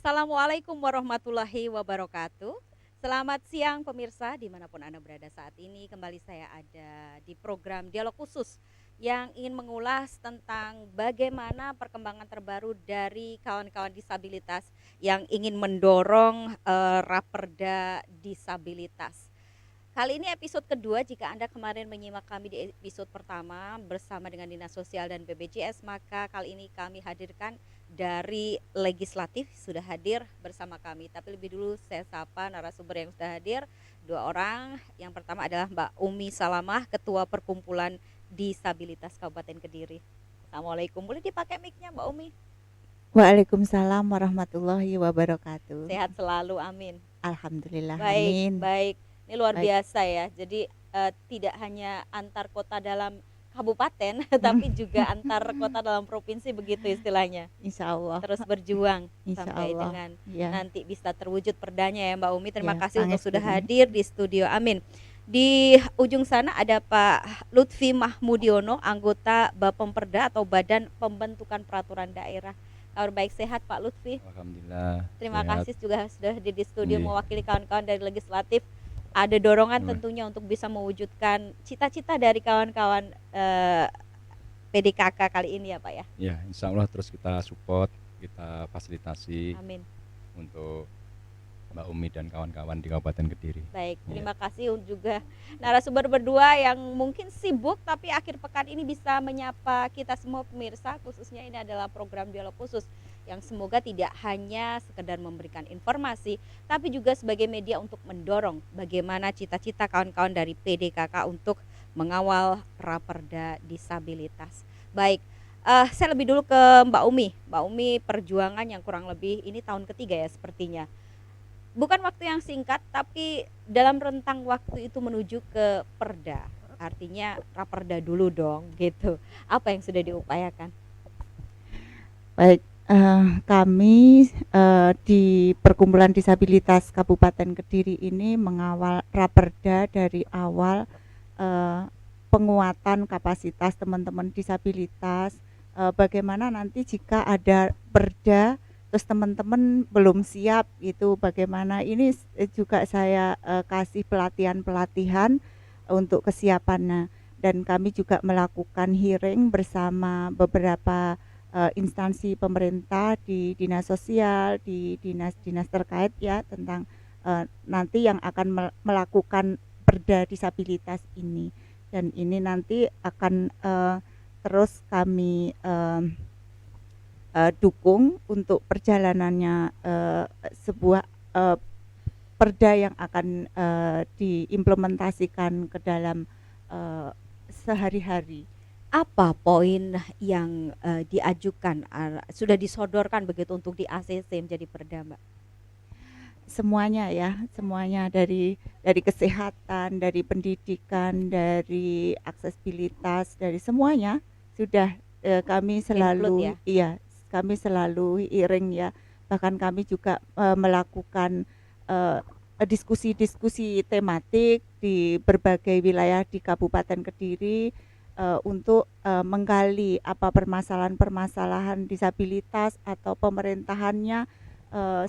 Assalamualaikum warahmatullahi wabarakatuh. Selamat siang pemirsa dimanapun Anda berada saat ini. Kembali saya ada di program Dialog Khusus yang ingin mengulas tentang bagaimana perkembangan terbaru dari kawan-kawan disabilitas yang ingin mendorong Raperda disabilitas. Kali ini episode kedua. Jika Anda kemarin menyimak kami di episode pertama bersama dengan Dinas Sosial dan BPJS, maka kali ini kami hadirkan dari legislatif sudah hadir bersama kami. Tapi lebih dulu saya sapa narasumber yang sudah hadir, dua orang. Yang pertama adalah Mbak Umi Salamah, Ketua Perkumpulan Disabilitas Kabupaten Kediri. Assalamualaikum. Boleh dipakai mic-nya Mbak Umi? Waalaikumsalam warahmatullahi wabarakatuh. Sehat selalu, amin. Alhamdulillah, Baik, amin. baik. Ini luar Baik. biasa ya. Jadi tidak hanya antar kota dalam kabupaten, tapi juga antar kota dalam provinsi begitu istilahnya. Insya Allah, Terus berjuang insya sampai Allah. dengan Ya, nanti bisa terwujud perdanya ya Mbak Umi. Terima ya, kasih untuk sudah pangestu. hadir di studio. Amin. Di ujung sana ada Pak Lutfi Mahmudiono, anggota Bapemperda atau Badan Pembentukan Peraturan Daerah. Kabar baik, sehat Pak Lutfi? Alhamdulillah. Terima sehat. kasih juga sudah hadir di studio Iya. mewakili kawan-kawan dari legislatif. Ada dorongan Boleh. tentunya untuk bisa mewujudkan cita-cita dari kawan-kawan PDKK kali ini ya Pak ya. Ya, insya Allah terus kita support, kita fasilitasi Amin. untuk Mbak Umi dan kawan-kawan di Kabupaten Kediri. Baik, Iya. terima kasih juga narasumber berdua yang mungkin sibuk tapi akhir pekan ini bisa menyapa kita semua pemirsa. Khususnya ini adalah program dialog khusus yang semoga tidak hanya sekedar memberikan informasi, tapi juga sebagai media untuk mendorong bagaimana cita-cita kawan-kawan dari PDKK untuk mengawal Raperda disabilitas. Baik, saya lebih dulu ke Mbak Umi. Mbak Umi, perjuangan yang kurang lebih ini tahun ketiga ya sepertinya. Bukan waktu yang singkat, tapi dalam rentang waktu itu menuju ke perda. Artinya Raperda dulu dong, gitu. Apa yang sudah diupayakan? Baik, kami di Perkumpulan Disabilitas Kabupaten Kediri ini mengawal Raperda dari awal, penguatan kapasitas teman-teman disabilitas. Bagaimana nanti jika ada perda terus teman-teman belum siap itu bagaimana, ini juga saya kasih pelatihan-pelatihan untuk kesiapannya, dan kami juga melakukan hearing bersama beberapa instansi pemerintah di dinas sosial, di dinas-dinas terkait ya, tentang nanti yang akan melakukan perda disabilitas ini, dan ini nanti akan terus kami dukung untuk perjalanannya sebuah perda yang akan diimplementasikan ke dalam sehari-hari. Apa poin yang diajukan, sudah disodorkan begitu untuk di ACC menjadi perda, Mbak? Semuanya ya, semuanya dari kesehatan, dari pendidikan, dari aksesibilitas, dari semuanya sudah kami selalu Include ya? kami selalu hearing ya, bahkan kami juga melakukan diskusi-diskusi tematik di berbagai wilayah di Kabupaten Kediri untuk menggali apa permasalahan-permasalahan disabilitas atau pemerintahannya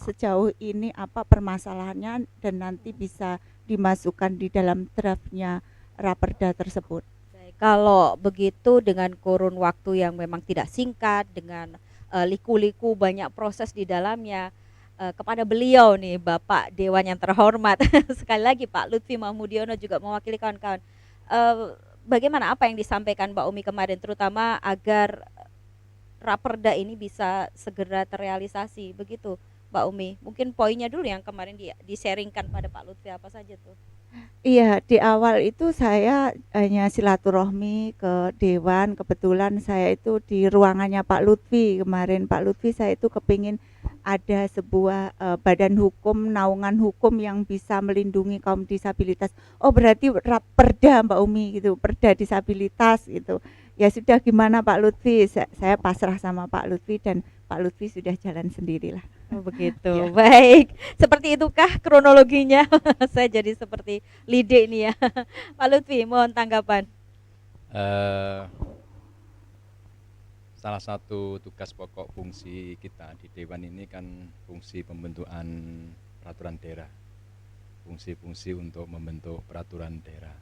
sejauh ini, apa permasalahannya, dan nanti bisa dimasukkan di dalam draftnya Raperda tersebut. Kalau begitu dengan kurun waktu yang memang tidak singkat, dengan liku-liku banyak proses di dalamnya, kepada beliau nih Bapak Dewan yang terhormat sekali lagi Pak Lutfi Mahmudiono juga mewakili kawan-kawan, bagaimana apa yang disampaikan Mbak Umi kemarin, terutama agar Raperda ini bisa segera terrealisasi begitu Mbak Umi. Mungkin poinnya dulu yang kemarin di-sharingkan pada Pak Lutfi apa saja tuh? Iya, di awal itu saya hanya silaturahmi ke Dewan. Kebetulan saya itu di ruangannya Pak Lutfi kemarin. Pak Lutfi, saya itu kepingin ada sebuah badan hukum, naungan hukum yang bisa melindungi kaum disabilitas. Oh, berarti Perda Mbak Umi gitu, Perda disabilitas gitu. Ya sudah, gimana Pak Lutfi? Saya pasrah sama Pak Lutfi, dan Pak Lutfi sudah jalan sendirilah. Oh begitu, Ya. baik. Seperti itukah kronologinya? Saya jadi seperti lide ini ya. Pak Lutfi, mohon tanggapan. salah satu tugas pokok fungsi kita di Dewan ini kan fungsi pembentukan peraturan daerah, fungsi-fungsi untuk membentuk peraturan daerah.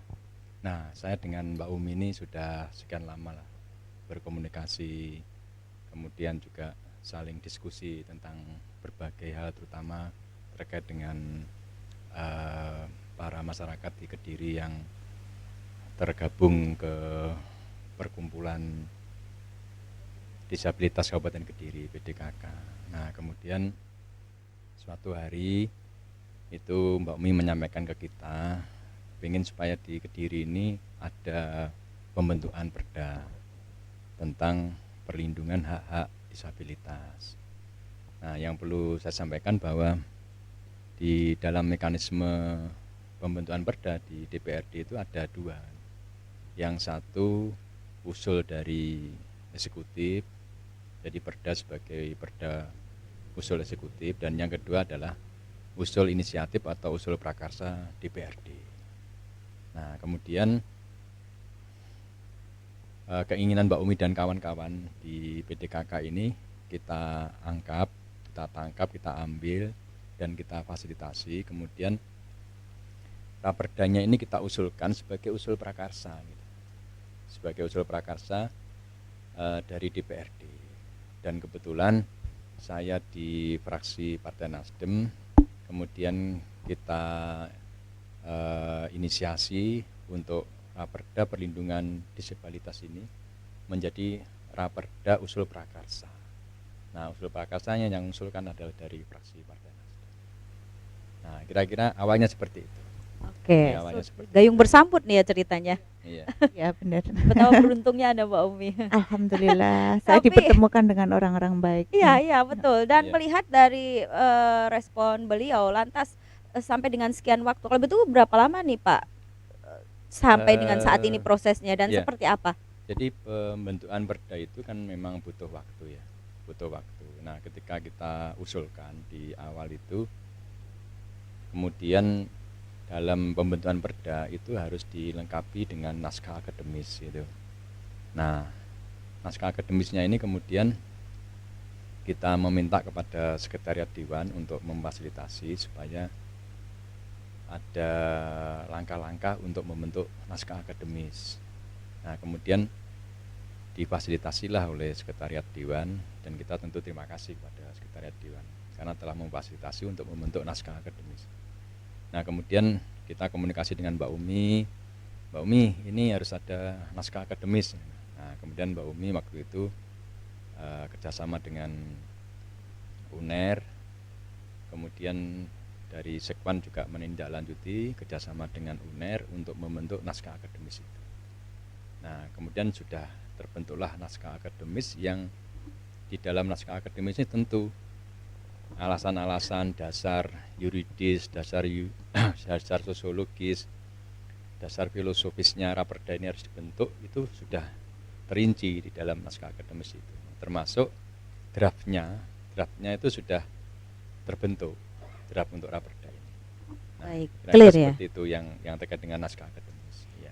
Nah, saya dengan Mbak Umi ini sudah sekian lama lah berkomunikasi, kemudian juga saling diskusi tentang berbagai hal, terutama terkait dengan para masyarakat di Kediri yang tergabung ke perkumpulan disabilitas Kabupaten Kediri PDKK. Nah, kemudian suatu hari itu Mbak Umi menyampaikan ke kita ingin supaya di Kediri ini ada pembentukan perda tentang perlindungan hak-hak disabilitas. Nah, yang perlu saya sampaikan bahwa di dalam mekanisme pembentukan perda di DPRD itu ada dua. Yang satu usul dari eksekutif, jadi perda sebagai perda usul eksekutif, dan yang kedua adalah usul inisiatif atau usul prakarsa DPRD. Nah, kemudian keinginan Mbak Umi dan kawan-kawan di PDKK ini kita angkat, kita tangkap, kita ambil, dan kita fasilitasi. Kemudian raperdanya ini kita usulkan sebagai usul prakarsa, gitu. Sebagai usul prakarsa dari DPRD. Dan kebetulan saya di fraksi Partai Nasdem, kemudian kita inisiasi untuk raperda perlindungan disabilitas ini menjadi raperda usul prakarsa. Nah, usul prakarsanya yang usulkan adalah dari fraksi Partai Nasdem. Nah, kira-kira awalnya seperti itu. Oke, Ya, awalnya seperti gayung bersambut nih ya ceritanya. Iya. Ya benar. Betapa beruntungnya Anda Mbak Umi. Alhamdulillah saya Tapi- dipertemukan dengan orang-orang baik. Iya betul. Dan Iya. melihat dari respon beliau, lantas sampai dengan sekian waktu, kalau betul berapa lama nih Pak sampai dengan saat ini prosesnya dan iya. seperti apa? Jadi pembentukan perda itu kan memang butuh waktu ya, butuh waktu. Nah, ketika kita usulkan di awal itu, kemudian dalam pembentukan perda itu harus dilengkapi dengan naskah akademis gitu. Nah, naskah akademisnya ini kemudian kita meminta kepada Sekretariat Dewan untuk memfasilitasi supaya ada langkah-langkah untuk membentuk naskah akademis. Nah, kemudian difasilitasilah oleh Sekretariat Dewan, dan kita tentu terima kasih kepada Sekretariat Dewan karena telah memfasilitasi untuk membentuk naskah akademis. Nah, kemudian kita komunikasi dengan Mbak Umi, Mbak Umi ini harus ada naskah akademis. Nah, kemudian Mbak Umi waktu itu kerjasama dengan UNER, kemudian dari Sekwan juga menindaklanjuti kerjasama dengan UNER untuk membentuk naskah akademis itu. Nah, kemudian sudah terbentuklah naskah akademis yang di dalam naskah akademis ini tentu alasan-alasan dasar yuridis, dasar sosiologis, dasar filosofisnya raperda ini harus dibentuk, itu sudah terinci di dalam naskah akademis itu. Termasuk draftnya itu sudah terbentuk, draft untuk raperda ini. Nah, Baik, kira-kira clear ya. seperti itu yang terkait dengan naskah akademis. Ya.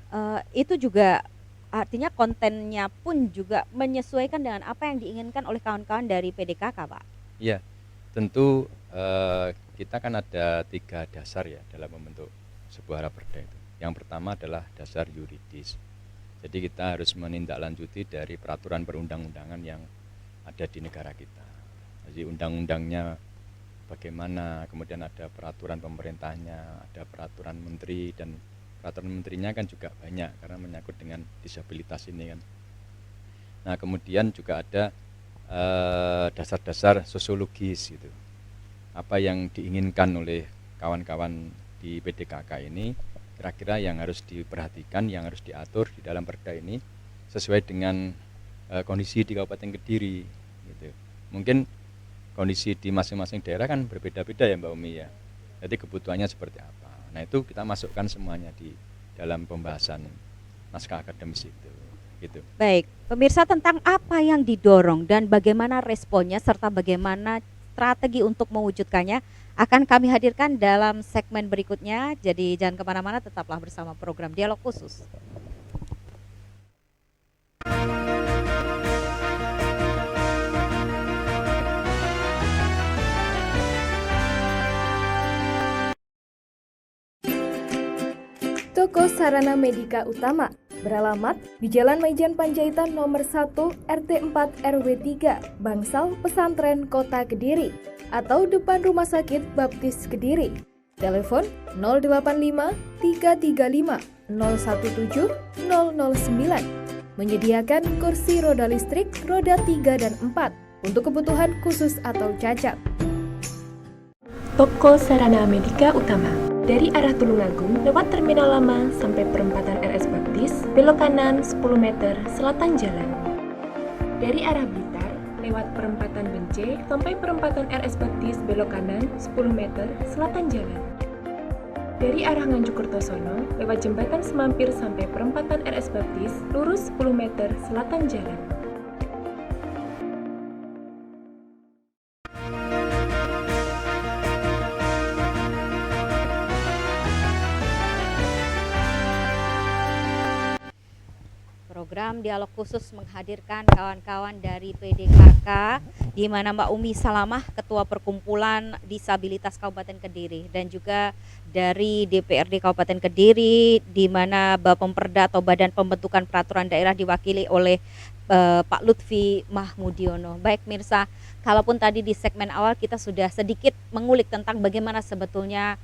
Itu juga artinya kontennya pun juga menyesuaikan dengan apa yang diinginkan oleh kawan-kawan dari PDKK, Pak. Iya, tentu kita kan ada 3 dasar ya dalam membentuk sebuah raperda itu. Yang pertama adalah dasar yuridis. Jadi kita harus menindaklanjuti dari peraturan perundang-undangan yang ada di negara kita. Jadi undang-undangnya bagaimana, kemudian ada peraturan pemerintahnya, ada peraturan menteri, dan peraturan menterinya kan juga banyak karena menyangkut dengan disabilitas ini kan. Nah, kemudian juga ada dasar-dasar sosiologis gitu. Apa yang diinginkan oleh kawan-kawan di PDKK ini, kira-kira yang harus diperhatikan, yang harus diatur di dalam perda ini sesuai dengan kondisi di Kabupaten Kediri gitu. Mungkin kondisi di masing-masing daerah kan berbeda-beda ya Mbak Umi ya. Jadi kebutuhannya seperti apa. Nah, itu kita masukkan semuanya di dalam pembahasan naskah akademis itu gitu. Baik, pemirsa, tentang apa yang didorong dan bagaimana responnya serta bagaimana strategi untuk mewujudkannya akan kami hadirkan dalam segmen berikutnya. Jadi jangan kemana-mana, tetaplah bersama program Dialog Khusus. Toko Sarana Medika Utama beralamat di Jalan Maijan Panjaitan nomor 1 RT 4 RW 3 Bangsal Pesantren Kota Kediri atau depan Rumah Sakit Baptis Kediri. Telepon 085 335 017 009. Menyediakan kursi roda listrik roda 3 dan 4 untuk kebutuhan khusus atau cacat. Toko Sarana Medika Utama dari arah Tulungagung lewat Terminal Lama sampai perempatan RS Baptis, belok kanan 10 meter selatan jalan. Dari arah Blitar lewat perempatan Bence sampai perempatan RS Baptis, belok kanan 10 meter selatan jalan. Dari arah Nganjuk Kertosono lewat jembatan Semampir sampai perempatan RS Baptis, lurus 10 meter selatan jalan. Program dialog khusus menghadirkan kawan-kawan dari PDKK, di mana Mbak Umi Salamah, Ketua Perkumpulan Disabilitas Kabupaten Kediri, dan juga dari DPRD Kabupaten Kediri, di mana Bapemperda atau Badan Pembentukan Peraturan Daerah diwakili oleh Pak Lutfi Mahmudiono. Baik Mirsa, kalaupun tadi di segmen awal kita sudah sedikit mengulik tentang bagaimana sebetulnya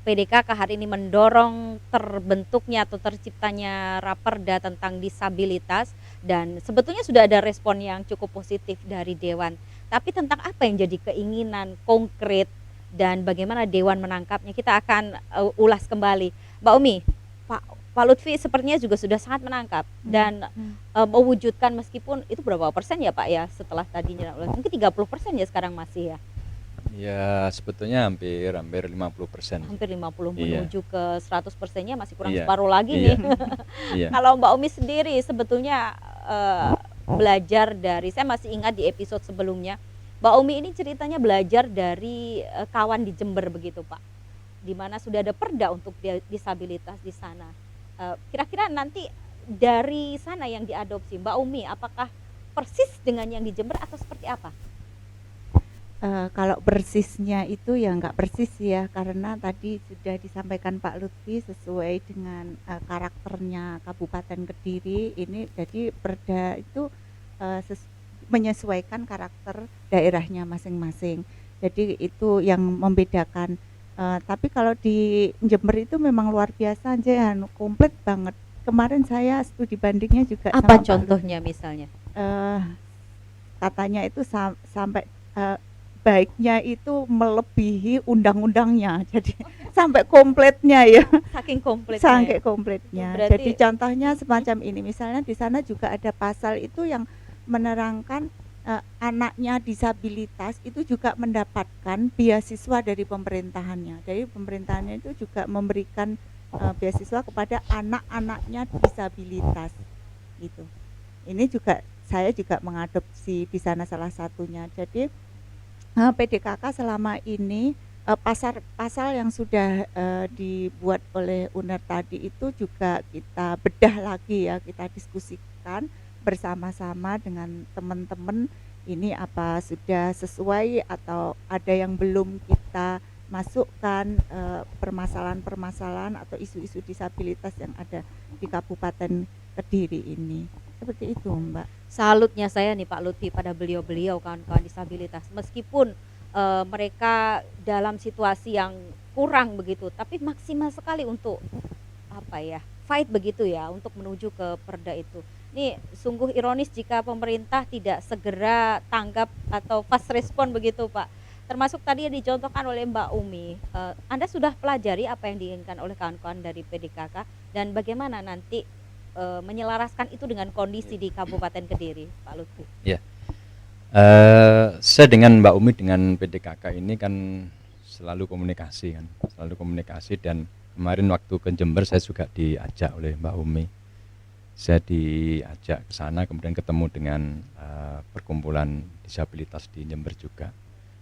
PDKK hari ini mendorong terbentuknya atau terciptanya Raperda tentang disabilitas, dan sebetulnya sudah ada respon yang cukup positif dari Dewan. Tapi tentang apa yang jadi keinginan konkret dan bagaimana Dewan menangkapnya, kita akan ulas kembali. Mbak Umi, Pak Lutfi sepertinya juga sudah sangat menangkap dan mewujudkan, meskipun itu berapa persen ya Pak ya setelah tadinya mungkin 30% ya sekarang masih ya. Ya sebetulnya hampir 50%. Hampir 50 Iya. menuju ke 100%-nya masih kurang Iya. separuh lagi Iya. nih. Iya. Kalau Mbak Umi sendiri sebetulnya belajar dari, saya masih ingat di episode sebelumnya, Mbak Umi ini ceritanya belajar dari kawan di Jember begitu Pak, di mana sudah ada perda untuk disabilitas di sana. Kira-kira nanti dari sana yang diadopsi Mbak Umi, apakah persis dengan yang di Jember atau seperti apa? Kalau persisnya itu ya nggak persis ya, karena tadi sudah disampaikan Pak Lutfi sesuai dengan karakternya Kabupaten Kediri ini, jadi perda itu menyesuaikan karakter daerahnya masing-masing. Jadi itu yang membedakan. Tapi kalau di Jember itu memang luar biasa aja, komplit banget. Kemarin saya studi bandingnya juga. Apa sama Pak contohnya misalnya? Katanya itu sampai baiknya itu melebihi undang-undangnya, jadi sampai kompletnya ya, Saking komplit. sampai kompletnya. Berarti- Jadi contohnya semacam ini, misalnya di sana juga ada pasal itu yang menerangkan anaknya disabilitas itu juga mendapatkan beasiswa dari pemerintahannya. Jadi pemerintahannya itu juga memberikan beasiswa kepada anak-anaknya disabilitas gitu. Ini juga saya juga mengadopsi di sana salah satunya. Jadi PDKK selama ini pasal yang sudah dibuat oleh UNER tadi itu juga kita bedah lagi ya, kita diskusikan bersama-sama dengan teman-teman, ini apa sudah sesuai atau ada yang belum kita masukkan permasalahan-permasalahan atau isu-isu disabilitas yang ada di Kabupaten Kediri ini. Seperti itu Mbak. Salutnya saya nih Pak Lutfi pada beliau-beliau kawan-kawan disabilitas, meskipun mereka dalam situasi yang kurang begitu, tapi maksimal sekali untuk apa ya, fight begitu ya, untuk menuju ke perda itu. Ini sungguh ironis jika pemerintah tidak segera tanggap atau fast respon begitu Pak. Termasuk tadi yang dicontohkan oleh Mbak Umi, Anda sudah pelajari apa yang diinginkan oleh kawan-kawan dari PDKK dan bagaimana nanti menyelaraskan itu dengan kondisi di Kabupaten Kediri, Pak Lutfi. Saya dengan Mbak Umi dengan PDKK ini kan selalu komunikasi dan kemarin waktu ke Jember saya juga diajak oleh Mbak Umi. Saya diajak ke sana, kemudian ketemu dengan perkumpulan disabilitas di Jember juga.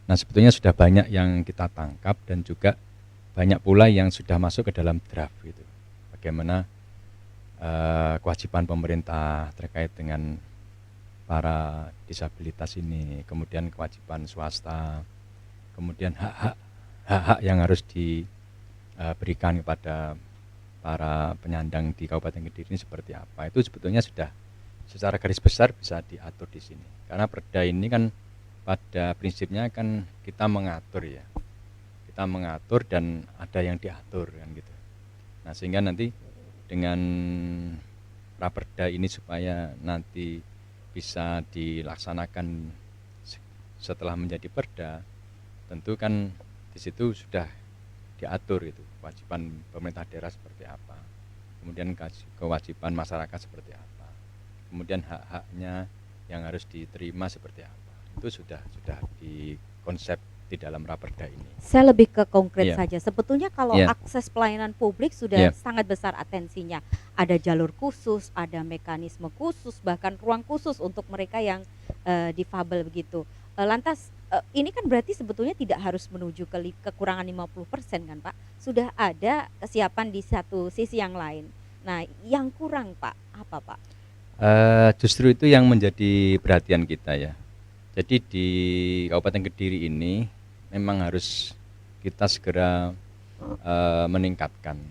Nah sebetulnya sudah banyak yang kita tangkap dan juga banyak pula yang sudah masuk ke dalam draft gitu. Bagaimana kewajiban pemerintah terkait dengan para disabilitas ini, kemudian kewajiban swasta, kemudian hak-hak yang harus diberikan kepada para penyandang di Kabupaten Kediri ini seperti apa. Itu sebetulnya sudah secara garis besar bisa diatur di sini. Karena perda ini kan pada prinsipnya kan kita mengatur ya. Kita mengatur dan ada yang diatur kan gitu. Nah, sehingga nanti dengan raperda ini supaya nanti bisa dilaksanakan setelah menjadi perda, tentu kan di situ sudah diatur itu kewajiban pemerintah daerah seperti apa, kemudian kewajiban masyarakat seperti apa, kemudian hak-haknya yang harus diterima seperti apa, itu sudah di konsep di dalam raperda ini. Saya lebih ke konkret Iya. saja. Sebetulnya kalau Iya. akses pelayanan publik sudah Iya. sangat besar atensinya. Ada jalur khusus, ada mekanisme khusus, bahkan ruang khusus untuk mereka yang difabel begitu. Lantas ini kan berarti sebetulnya tidak harus menuju ke kekurangan 50% kan Pak? Sudah ada kesiapan di satu sisi yang lain. Nah, yang kurang Pak, apa Pak? Justru itu yang menjadi perhatian kita ya. Jadi di Kabupaten Kediri ini memang harus kita segera meningkatkan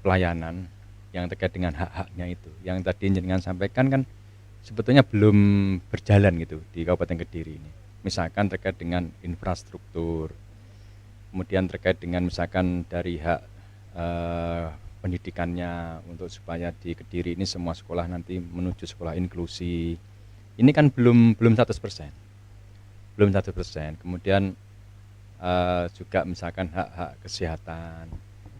pelayanan yang terkait dengan hak-haknya itu. Yang tadi jenengan sampaikan kan sebetulnya belum berjalan gitu di Kabupaten Kediri ini. Misalkan terkait dengan infrastruktur, kemudian terkait dengan misalkan dari hak pendidikannya untuk supaya di Kediri ini semua sekolah nanti menuju sekolah inklusi. Ini kan belum 100%. Belum 100%. Kemudian juga misalkan hak-hak kesehatan,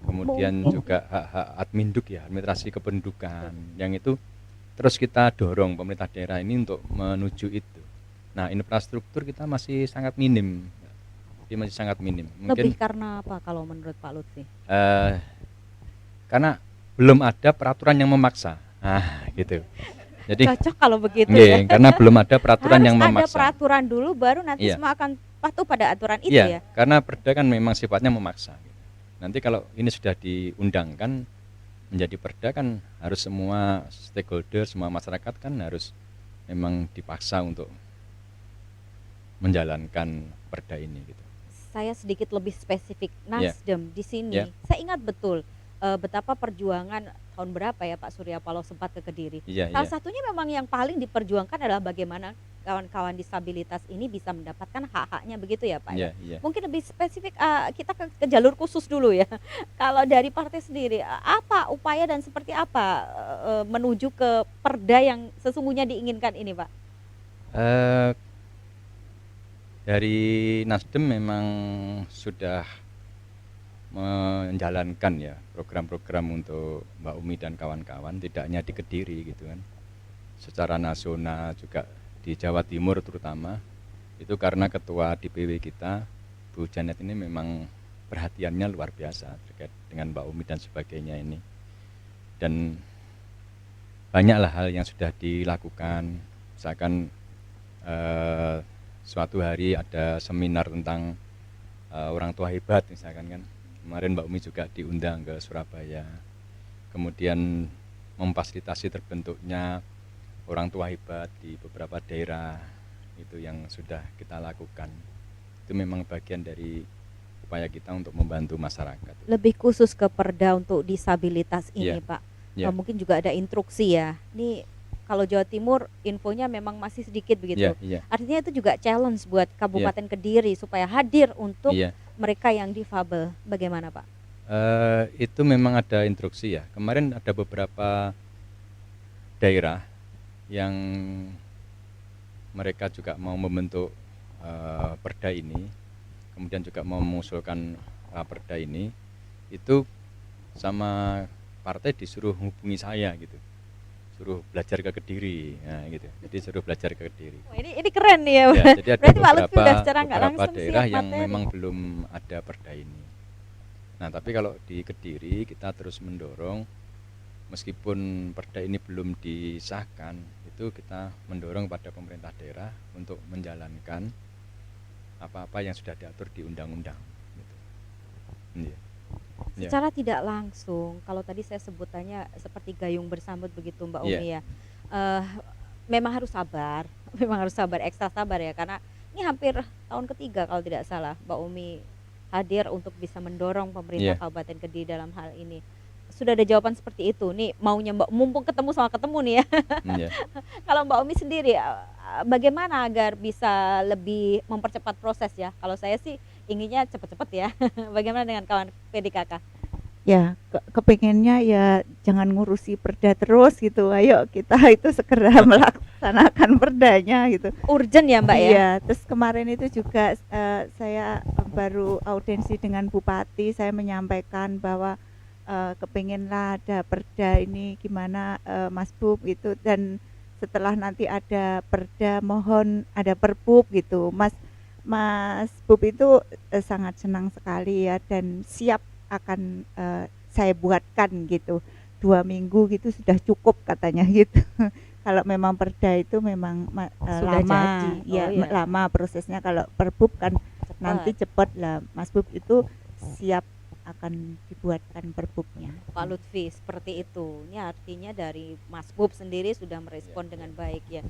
kemudian juga hak-hak adminduk ya, administrasi kependudukan, yang itu terus kita dorong pemerintah daerah ini untuk menuju itu. Nah, infrastruktur kita masih sangat minim. Dia masih sangat minim. Lebih karena apa kalau menurut Pak Lutfi? Karena belum ada peraturan yang memaksa. Nah, gitu. Jadi Cocok kalau begitu nggih, ya. karena belum ada peraturan Harus yang ada memaksa. peraturan dulu baru nanti Iya. semua akan patuh pada aturan itu Iya, ya. karena perda kan memang sifatnya memaksa. Nanti kalau ini sudah diundangkan menjadi perda kan harus semua stakeholder, semua masyarakat kan harus memang dipaksa untuk menjalankan perda ini gitu. Saya sedikit lebih spesifik Iya. Nasdem di sini. Iya. Saya ingat betul betapa perjuangan tahun berapa ya Pak Surya Paloh sempat ke Kediri. Iya, Salah iya. satunya memang yang paling diperjuangkan adalah bagaimana kawan-kawan disabilitas ini bisa mendapatkan hak-haknya begitu ya Pak ya. Iya, iya. Mungkin lebih spesifik kita ke jalur khusus dulu ya. Kalau dari partai sendiri apa upaya dan seperti apa menuju ke perda yang sesungguhnya diinginkan ini Pak? Eh, dari Nasdem memang sudah menjalankan ya program-program untuk Mbak Umi dan kawan-kawan, tidak hanya di Kediri gitu kan, secara nasional juga di Jawa Timur terutama. Itu karena ketua DPW kita Bu Janet ini memang perhatiannya luar biasa terkait dengan Mbak Umi dan sebagainya ini, dan banyaklah hal yang sudah dilakukan. Misalkan suatu hari ada seminar tentang orang tua hebat misalkan kan, kemarin Mbak Umi juga diundang ke Surabaya. Kemudian memfasilitasi terbentuknya orang tua hebat di beberapa daerah, itu yang sudah kita lakukan. Itu memang bagian dari upaya kita untuk membantu masyarakat. Lebih khusus ke perda untuk disabilitas ini Iya. Pak. Iya. Mungkin juga ada instruksi ya. Ini kalau Jawa Timur infonya memang masih sedikit begitu. Iya, iya, Artinya itu juga challenge buat Kabupaten Kediri supaya hadir untuk iya. mereka yang difabel. Bagaimana Pak? Itu memang ada instruksi ya. Kemarin ada beberapa daerah yang mereka juga mau membentuk perda ini, kemudian juga mau mengusulkan perda ini, itu sama partai disuruh hubungi saya gitu, suruh belajar ke Kediri, nah, gitu. Jadi suruh belajar ke Kediri. Wah, ini keren nih ya. Ya, jadi ada Berarti Pak Lutfi udah secara nggak beberapa langsung daerah siap yang materi. memang belum ada perda ini. Nah, tapi kalau di Kediri kita terus mendorong, meskipun perda ini belum disahkan, itu kita mendorong pada pemerintah daerah untuk menjalankan apa-apa yang sudah diatur di undang-undang. Gitu. Iya. Iya. Secara tidak langsung, kalau tadi saya sebutannya seperti gayung bersambut begitu Mbak Iya. Umi ya. Memang harus sabar, memang harus sabar, ekstra sabar ya, karena ini hampir tahun ketiga kalau tidak salah Mbak Umi hadir untuk bisa mendorong pemerintah Iya. Kabupaten Kediri dalam hal ini. Sudah ada jawaban seperti itu nih, maunya Mbak, mumpung ketemu sama ketemu nih ya. Iya. Kalau Mbak Omi sendiri, bagaimana agar bisa lebih mempercepat proses ya? Kalau saya sih inginnya cepet-cepet ya. Bagaimana dengan kawan PDKK? Ya, kepengennya ya jangan ngurusi perda terus gitu. Ayo kita itu segera melaksanakan perdanya gitu. Urgent ya Mbak ya? Iya, terus kemarin itu juga saya baru audiensi dengan Bupati, saya menyampaikan bahwa kepengenlah ada perda ini gimana Mas Bub gitu, dan setelah nanti ada perda mohon ada perbub gitu. Mas Bub itu sangat senang sekali ya dan siap akan saya buatkan gitu. 2 minggu gitu sudah cukup katanya gitu. Kalau memang perda itu memang Sudah lama, jadi. ya Oh, iya. lama prosesnya. Kalau perbub kan Cepat. nanti cepat lah. Mas Bub itu siap akan dibuatkan perbubnya. Pak Lutfi seperti itu. Ini artinya dari Mas Bub sendiri sudah merespon dengan baik ya.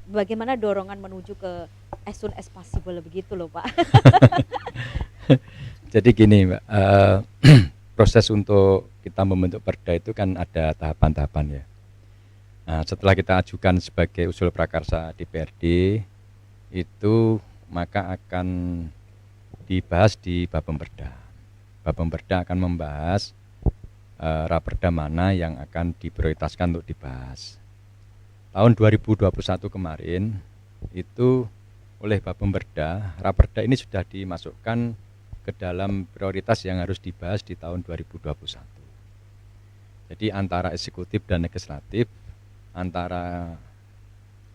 Bagaimana dorongan menuju ke as soon as possible begitu loh Pak? Jadi gini Mbak, proses untuk kita membentuk perda itu kan ada tahapan-tahapan ya. Nah, setelah kita ajukan sebagai usul prakarsa DPRD itu maka akan dibahas di Bapemperda. Bapemperda akan membahas raperda mana yang akan diprioritaskan untuk dibahas. Tahun 2021 kemarin itu oleh Bapemperda, raperda ini sudah dimasukkan ke dalam prioritas yang harus dibahas di tahun 2021. Jadi antara eksekutif dan legislatif, antara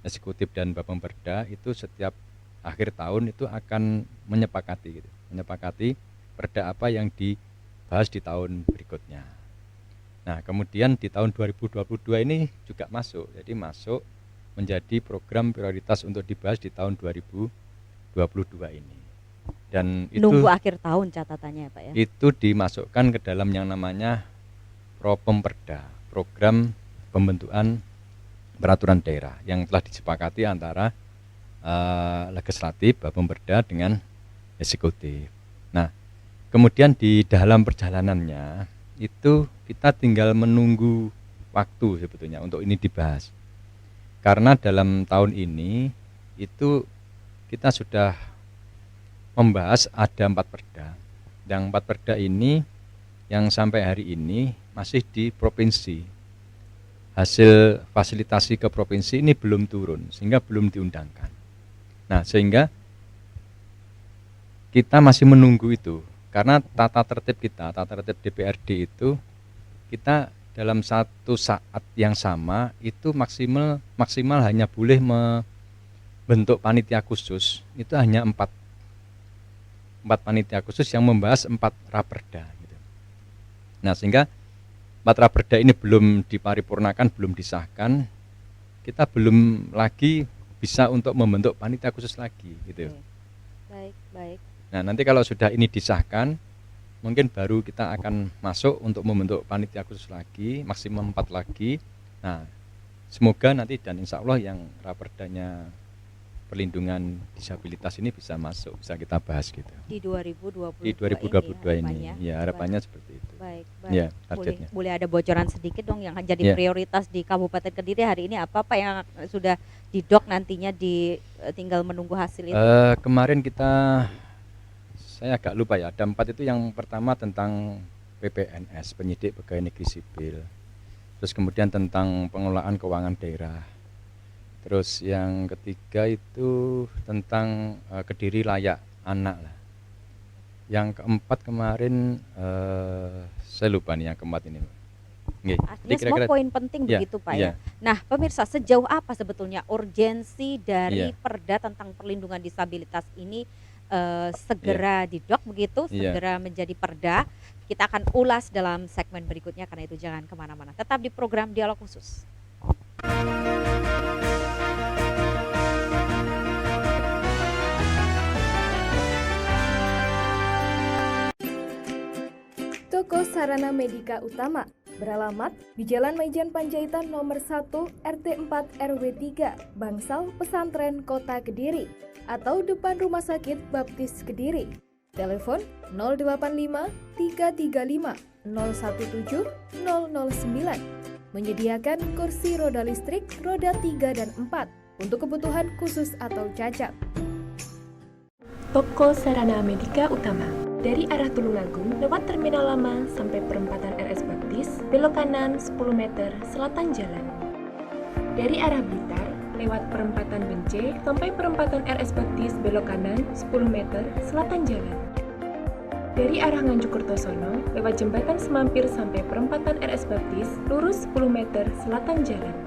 eksekutif dan Bapemperda itu setiap akhir tahun itu akan menyepakati gitu. Menyepakati perda apa yang dibahas di tahun berikutnya. Nah, kemudian di tahun 2022 ini juga masuk. Jadi masuk menjadi program prioritas untuk dibahas di tahun 2022 ini. Dan itu Nunggu akhir tahun catatannya ya Pak ya. itu dimasukkan ke dalam yang namanya Propemperda, program pembentukan peraturan daerah yang telah disepakati antara legislatif, Bapemperda dengan eksekutif. Nah, kemudian di dalam perjalanannya itu kita tinggal menunggu waktu sebetulnya untuk ini dibahas. Karena dalam tahun ini itu kita sudah membahas ada 4 perda. Yang 4 perda ini yang sampai hari ini masih di provinsi. Hasil fasilitasi ke provinsi ini belum turun sehingga belum diundangkan. Nah, sehingga kita masih menunggu itu karena tata tertib DPRD itu kita dalam satu saat yang sama itu maksimal hanya boleh membentuk panitia khusus itu hanya 4 panitia khusus yang membahas 4 raperda gitu. Nah, sehingga 4 raperda ini belum diparipurnakan, belum disahkan, kita belum lagi bisa untuk membentuk panitia khusus lagi gitu. Oke. Baik. Nah, nanti kalau sudah ini disahkan, mungkin baru kita akan masuk untuk membentuk panitia khusus lagi, maksimum 4 lagi. Nah, semoga nanti dan insya Allah yang raperdanya perlindungan disabilitas ini bisa masuk, bisa kita bahas gitu. Di 2022 Di 2022 ini, harapannya. ya harapannya seperti itu. Baik. Ya, Boleh, targetnya. boleh ada bocoran sedikit dong yang jadi Ya. prioritas di Kabupaten Kediri hari ini apa yang sudah didok nantinya tinggal menunggu hasil itu. Kemarin saya agak lupa ya, ada 4 itu. Yang pertama tentang PPNS, penyidik pegawai negeri sipil. Terus kemudian tentang pengelolaan keuangan daerah. Terus yang ketiga itu tentang Kediri layak anak lah. Yang keempat kemarin saya lupa nih yang keempat ini. Nggih, Artinya jadi semua poin penting ya, begitu Pak ya. ya. Nah pemirsa, sejauh apa sebetulnya urgensi dari Iya. perda tentang perlindungan disabilitas ini segera didok begitu, Iya. segera menjadi perda. Kita akan ulas dalam segmen berikutnya, karena itu jangan kemana-mana. Tetap di program Dialog Khusus. Toko Sarana Medika Utama beralamat di Jalan Maijan Panjaitan nomor 1 RT 4 RW 3 Bangsal Pesantren Kota Kediri atau depan Rumah Sakit Baptis Kediri. Telepon 085 335 017 009. Menyediakan kursi roda listrik roda 3 dan 4 untuk kebutuhan khusus atau cacat. Toko Sarana Medika Utama. Dari arah Tulungagung lewat Terminal Lama sampai perempatan RS Baptis, belok kanan 10 meter selatan jalan. Dari arah Blitar lewat perempatan Bence sampai perempatan RS Baptis, belok kanan 10 meter selatan jalan. Dari arah Nganjuk Kertosono lewat jembatan Semampir sampai perempatan RS Baptis, lurus 10 meter selatan jalan.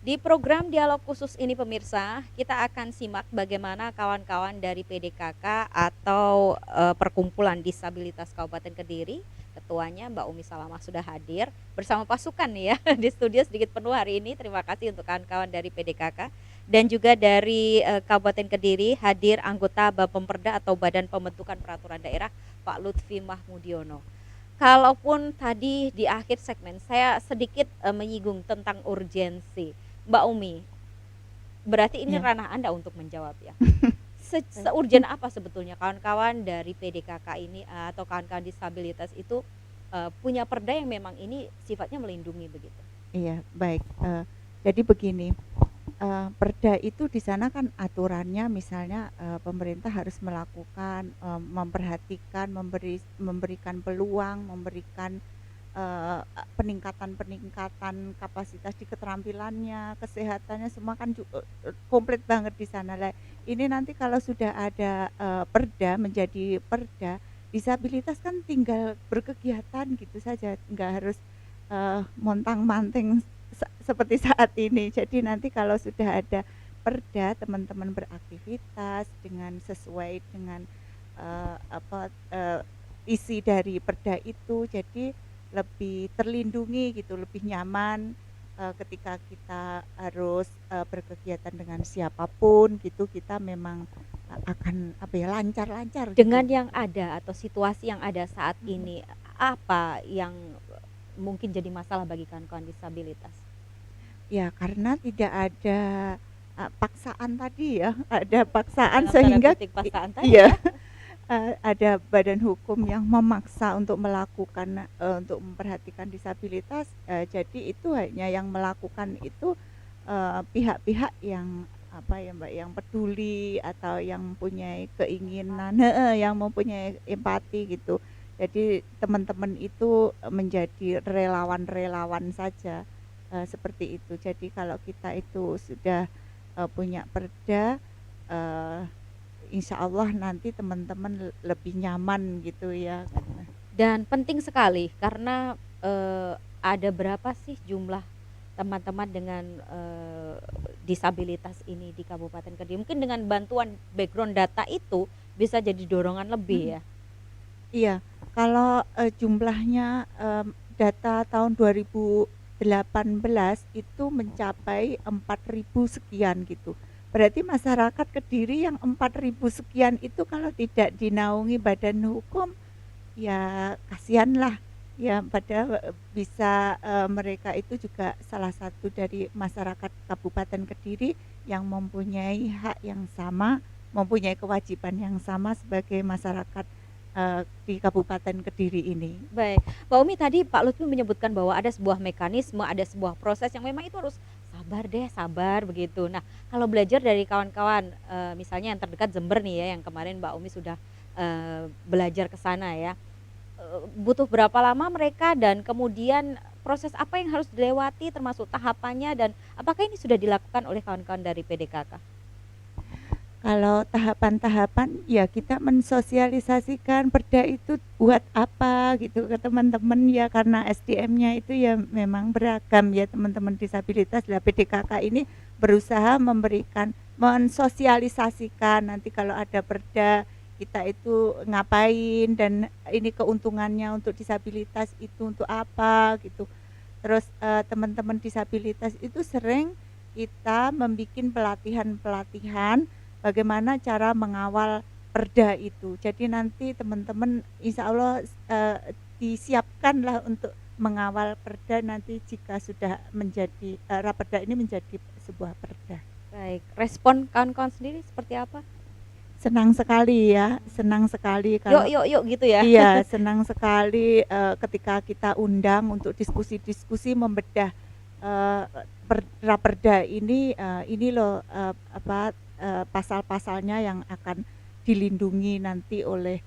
Di program dialog khusus ini pemirsa, kita akan simak bagaimana kawan-kawan dari PDKK atau Perkumpulan Disabilitas Kabupaten Kediri, ketuanya Mbak Umi Salamah sudah hadir bersama pasukan nih ya di studio sedikit penuh hari ini. Terima kasih untuk kawan-kawan dari PDKK dan juga dari Kabupaten Kediri hadir anggota Bapemperda atau Badan Pembentukan Peraturan Daerah Pak Lutfi Mahmudiono. Kalaupun tadi di akhir segmen saya sedikit menyinggung tentang urgensi, Mbak Umi, berarti ini Ya. ranah Anda untuk menjawab ya. Seurgen apa sebetulnya kawan-kawan dari PDKK ini atau kawan-kawan disabilitas itu punya perda yang memang ini sifatnya melindungi begitu? Iya, baik. Jadi begini, perda itu di sana kan aturannya misalnya pemerintah harus melakukan, memperhatikan, memberikan peluang, memberikan peningkatan kapasitas di keterampilannya, kesehatannya semua kan komplit banget di sana. Lah, ini nanti kalau sudah ada perda menjadi perda, disabilitas kan tinggal berkegiatan gitu saja, nggak harus montang-manting seperti saat ini. Jadi nanti kalau sudah ada perda, teman-teman beraktivitas dengan sesuai dengan isi dari perda itu, jadi lebih terlindungi gitu, lebih nyaman ketika kita harus berkegiatan dengan siapapun gitu, kita memang akan lancar-lancar Dengan gitu. yang ada atau situasi yang ada saat ini, apa yang mungkin jadi masalah bagi kawan-kawan disabilitas? Ya karena tidak ada paksaan tadi ya, ada paksaan Dalam tanda sehingga kutip paksaan tadi iya. ya. Ada badan hukum yang memaksa untuk melakukan untuk memperhatikan disabilitas, jadi itu hanya yang melakukan itu pihak-pihak yang Mbak, yang peduli atau yang mempunyai keinginan, yang mempunyai empati gitu. Jadi teman-teman itu menjadi relawan-relawan saja, seperti itu. Jadi kalau kita itu sudah punya perda, insya Allah nanti teman-teman lebih nyaman gitu ya. Dan penting sekali karena ada berapa sih jumlah teman-teman dengan disabilitas ini di Kabupaten Kediri? Mungkin dengan bantuan background data itu bisa jadi dorongan lebih ya. Iya, kalau jumlahnya data tahun 2018 itu mencapai 4.000 sekian gitu. Berarti masyarakat Kediri yang 4.000 sekian itu kalau tidak dinaungi badan hukum, ya kasihanlah ya, padahal bisa mereka itu juga salah satu dari masyarakat Kabupaten Kediri yang mempunyai hak yang sama, mempunyai kewajiban yang sama sebagai masyarakat di Kabupaten Kediri ini. Baik, Mbak Umi, tadi Pak Lutfi menyebutkan bahwa ada sebuah mekanisme, ada sebuah proses yang memang itu harus sabar begitu. Nah, kalau belajar dari kawan-kawan misalnya yang terdekat Jember nih ya, yang kemarin Mbak Umi sudah belajar ke sana ya, butuh berapa lama mereka dan kemudian proses apa yang harus dilewati termasuk tahapannya, dan apakah ini sudah dilakukan oleh kawan-kawan dari PDKK? Kalau tahapan-tahapan ya kita mensosialisasikan perda itu buat apa gitu ke teman-teman ya, karena SDM-nya itu ya memang beragam ya teman-teman disabilitas. Lah PDKK ini berusaha mensosialisasikan nanti kalau ada perda kita itu ngapain dan ini keuntungannya untuk disabilitas itu untuk apa gitu. Terus teman-teman disabilitas itu sering kita membuat pelatihan-pelatihan bagaimana cara mengawal perda itu. Jadi nanti teman-teman insya Allah disiapkanlah untuk mengawal perda nanti jika sudah menjadi raperda ini menjadi sebuah perda. Baik, respon kawan-kawan sendiri seperti apa? Senang sekali ya, senang sekali kalau Yuk gitu ya. iya, senang sekali ketika kita undang untuk diskusi-diskusi membedah raperda ini loh pasal-pasalnya yang akan dilindungi nanti oleh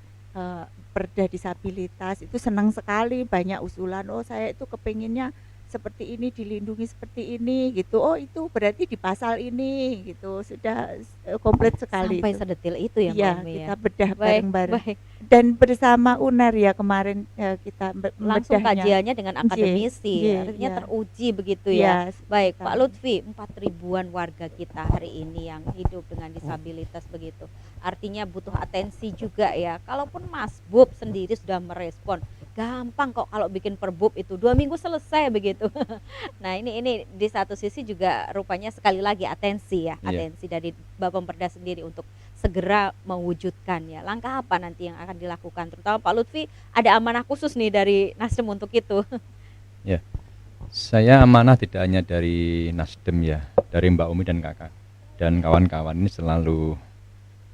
perda disabilitas. Itu senang sekali, banyak usulan, oh saya itu kepinginnya seperti ini, dilindungi seperti ini gitu. Oh itu berarti di pasal ini gitu. Sudah komplit sekali Sampai itu. sedetil itu ya Mbak Iya, Umi ya. kita bedah Baik, bareng-bareng. baik. Dan bersama UNER ya kemarin kita Langsung membedahnya. kajiannya dengan akademisi, Iya, artinya iya. teruji begitu ya. Iya, Baik, Pak sekali. Lutfi, 4 ribuan warga kita hari ini yang hidup dengan disabilitas begitu. Artinya butuh atensi juga ya. Kalaupun Mas Bub sendiri sudah merespon, gampang kok kalau bikin perbub itu 2 minggu selesai begitu. Nah ini di satu sisi juga rupanya sekali lagi atensi ya, Iya. atensi dari Bapak Perda sendiri untuk segera mewujudkan ya. Langkah apa nanti yang akan dilakukan? Terutama Pak Lutfi ada amanah khusus nih dari Nasdem untuk itu. Ya, saya amanah tidak hanya dari Nasdem ya, dari Mbak Umi dan kakak dan kawan-kawan ini selalu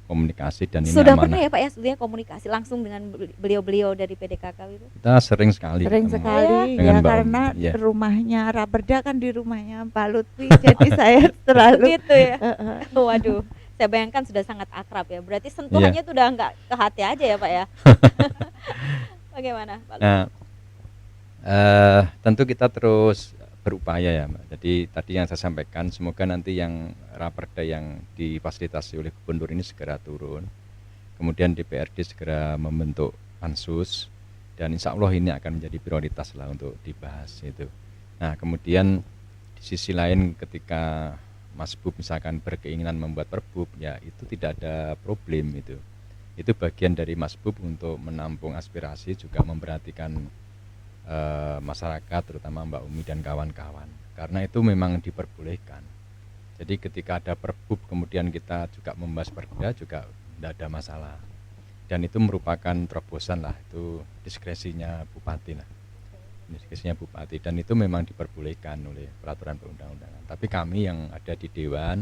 komunikasi dan ini Sudah amanah. pernah ya Pak ya sebetulnya komunikasi langsung dengan beliau-beliau dari PDKK itu? Kita sering sekali Sering ketemu. sekali Dengan ya Mbak karena Umi, iya. rumahnya Raperda kan di rumahnya Pak Lutfi. Jadi saya selalu Gitu ya. Heeh. Waduh, saya bayangkan sudah sangat akrab ya. Berarti sentuhannya itu udah nggak ke hati aja ya Pak ya. Bagaimana Pak Lutfi? Nah, tentu kita terus berupaya ya Mbak. Jadi tadi yang saya sampaikan, semoga nanti yang raperda yang difasilitasi oleh gubernur ini segera turun. Kemudian DPRD segera membentuk pansus dan insya Allah ini akan menjadi prioritas lah untuk dibahas itu. Nah kemudian di sisi lain ketika Mas Bub misalkan berkeinginan membuat perbub ya itu tidak ada problem itu. Itu bagian dari Mas Bub untuk menampung aspirasi juga memperhatikan masyarakat terutama Mbak Umi dan kawan-kawan karena itu memang diperbolehkan. Jadi ketika ada perbub kemudian kita juga membahas perda juga tidak ada masalah dan itu merupakan terobosan lah, itu diskresinya bupati lah, diskresinya bupati dan itu memang diperbolehkan oleh peraturan perundang-undangan. Tapi kami yang ada di dewan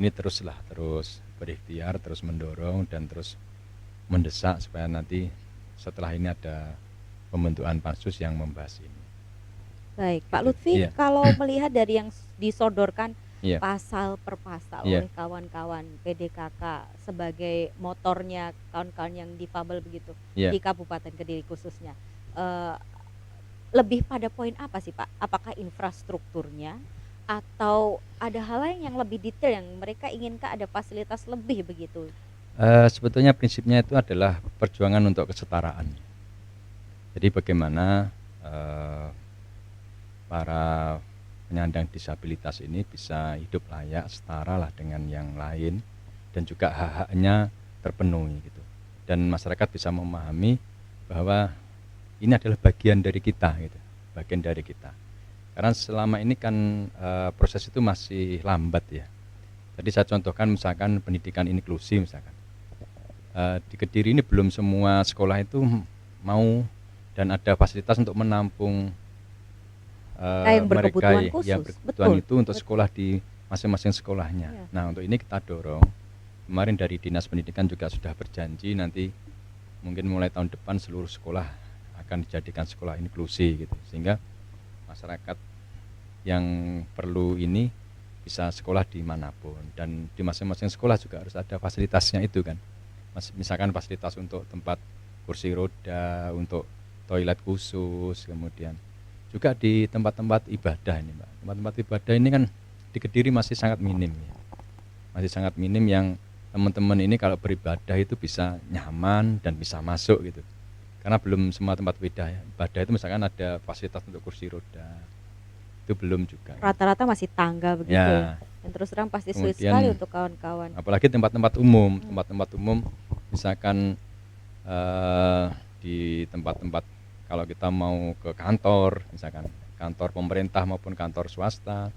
ini terus berikhtiar, terus mendorong dan terus mendesak supaya nanti setelah ini ada pembentukan pansus yang membahas ini. Baik, Pak Gitu. Lutfi, Iya. kalau melihat dari yang disodorkan Iya. pasal per pasal Iya. oleh kawan-kawan PDKK sebagai motornya kawan-kawan yang difabel begitu Iya. di Kabupaten Kediri khususnya, lebih pada poin apa sih Pak? Apakah infrastrukturnya atau ada hal lain yang lebih detail yang mereka inginkan ada fasilitas lebih begitu? Sebetulnya prinsipnya itu adalah perjuangan untuk kesetaraan. Jadi bagaimana para penyandang disabilitas ini bisa hidup layak, setara lah dengan yang lain dan juga hak-haknya terpenuhi gitu. Dan masyarakat bisa memahami bahwa ini adalah bagian dari kita gitu, bagian dari kita. Karena selama ini kan proses itu masih lambat ya. Tadi saya contohkan misalkan pendidikan inklusi misalkan. Di Kediri ini belum semua sekolah itu mau dan ada fasilitas untuk menampung Yang berkebutuhan mereka khusus, yang berkebutuhan betul, itu untuk betul. sekolah di masing-masing sekolahnya. Iya. Nah untuk ini kita dorong. Kemarin dari Dinas Pendidikan juga sudah berjanji nanti mungkin mulai tahun depan seluruh sekolah akan dijadikan sekolah inklusi gitu. Sehingga masyarakat yang perlu ini bisa sekolah dimanapun dan di masing-masing sekolah juga harus ada fasilitasnya itu kan. Misalkan fasilitas untuk tempat kursi roda, untuk toilet khusus, kemudian juga di tempat-tempat ibadah ini Mbak. Tempat-tempat ibadah ini kan di Kediri masih sangat minim ya. Masih sangat minim yang teman-teman ini kalau beribadah itu bisa nyaman dan bisa masuk gitu. Karena belum semua tempat ibadah itu misalkan ada fasilitas untuk kursi roda. Itu belum juga. Rata-rata masih tangga begitu ya. Ya, Dan terus terang pasti sulit Kemudian- sekali untuk kawan-kawan. apalagi tempat-tempat umum, misalkan di tempat-tempat kalau kita mau ke kantor, misalkan kantor pemerintah maupun kantor swasta,